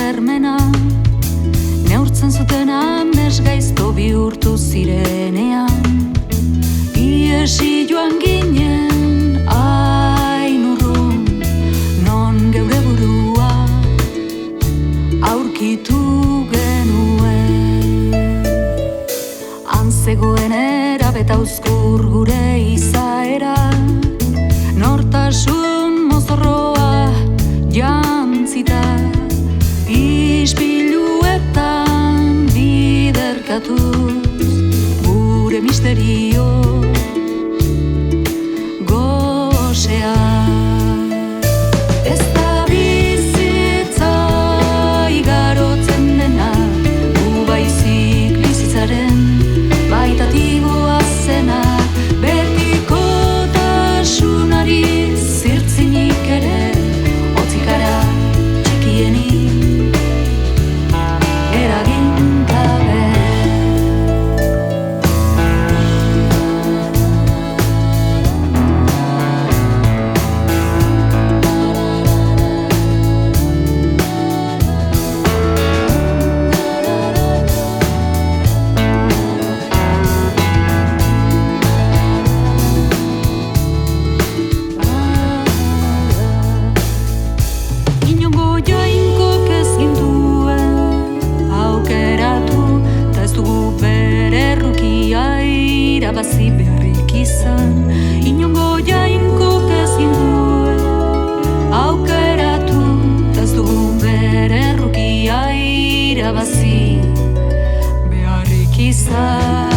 zermena, neurtzen zuten amets gaizto bihurtu zirenean. Iesi joan ginen hain urrun, non geure burua aurkitu genuen. Han zegoen erabeta uzkur gure izaera, nortasun mozorroa jantzita, ispiluetan biderkatuz gure misterio gozea. Ez da bizitza igarotzen dena, gu baizik bizitzaren baitatigoa zena, betikotasunari zirtzinik ere otzikara txikienik eragin gabe. Inongo jainko ez gintuen aukeratu, ta ez dugu bere errukia irabazi beharrik izan. Inongo jainko ez gintuen aukeratu, ta ez dugu bere errukia irabazi beharrik izan.